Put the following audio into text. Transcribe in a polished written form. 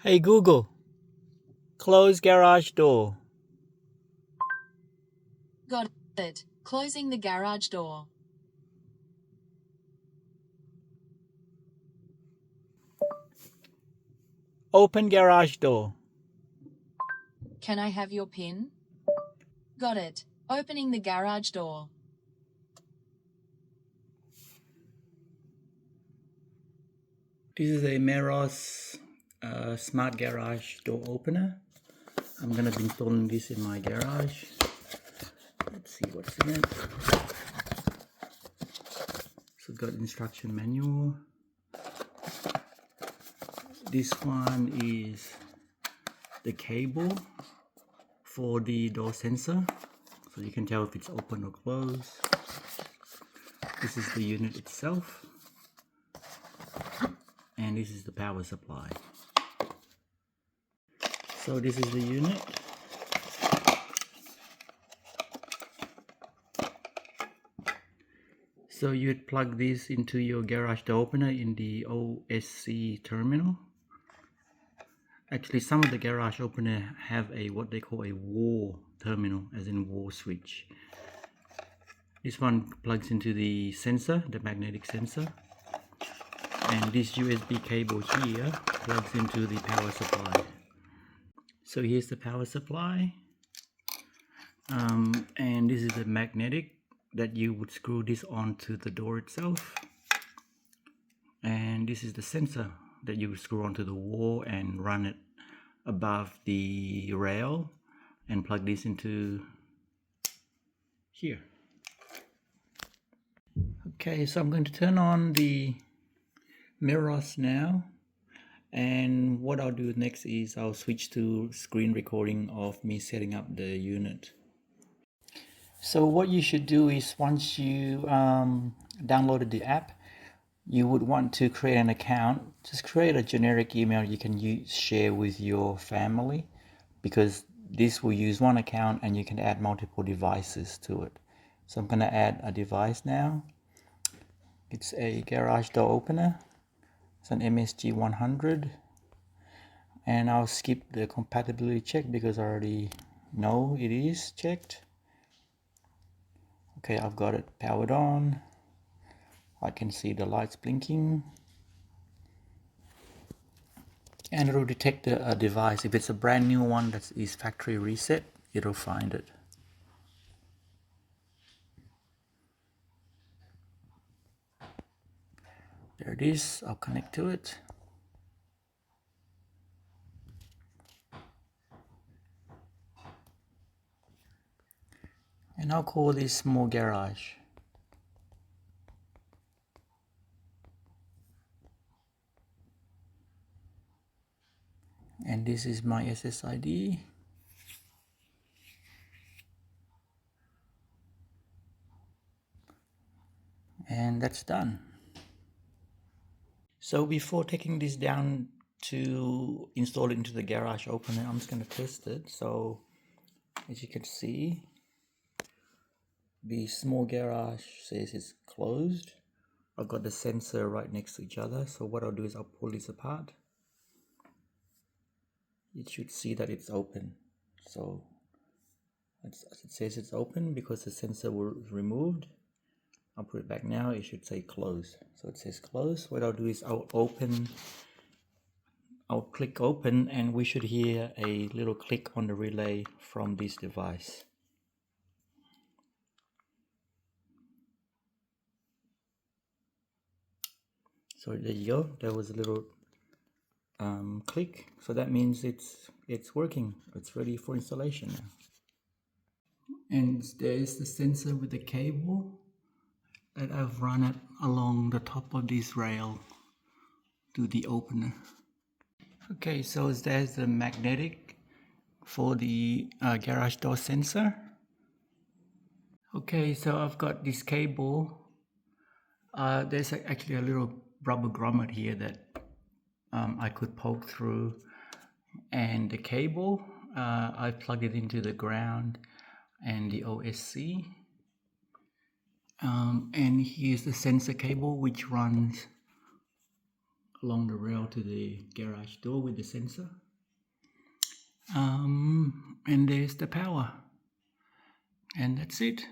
Hey Google, close garage door. Got it. Closing the garage door. Open garage door. Can I have your PIN? Got it. Opening the garage door. This is a Meross smart garage door opener. I'm gonna be installing this in my garage. Let's see what's in it. So got instruction manual. This one is the cable for the door sensor, so you can tell if it's open or closed. This is the unit itself, and this is the power supply. So this is the unit. So you'd plug this into your garage door opener in the OSC terminal. Actually, some of the garage opener have a what they call a wall terminal, as in wall switch. This one plugs into the sensor, the magnetic sensor, and this USB cable here plugs into the power supply. So here's the power supply, and this is the magnetic that you would screw this onto the door itself, and this is the sensor that you would screw onto the wall and run it above the rail and plug this into here. Okay, so I'm going to turn on the Meross now, and what I'll do next is I'll switch to screen recording of me setting up the unit. So what you should do is, once you downloaded the app, you would want to create an account. Just create a generic email you can share with your family, because this will use one account and you can add multiple devices to it. So I'm going to add a device now. It's a garage door opener. It's an MSG100, and I'll skip the compatibility check because I already know it is checked. Okay, I've got it powered on. I can see the lights blinking, and it'll detect a device. If it's a brand new one that is factory reset, it'll find it. There it is. I'll connect to it. And I'll call this small garage. And this is my SSID. And that's done. So before taking this down to install it into the garage opener, I'm just going to test it. So as you can see, the small garage says it's closed. I've got the sensor right next to each other. So what I'll do is I'll pull this apart. It should see that it's open. So it says it's open because the sensor was removed. I'll put it back now. It should say close. So it says close. What I'll do is I'll click open, and we should hear a little click on the relay from this device. So there you go. There was a little click. So that means it's working. It's ready for installation now. And there's the sensor with the cable that I've run it along the top of this rail to the opener. Okay, so there's the magnetic for the garage door sensor. Okay, so I've got this cable. There's actually a little rubber grommet here that I could poke through, and the cable, I plugged it into the ground and the OSC. And here's the sensor cable, which runs along the rail to the garage door with the sensor. And there's the power. And that's it.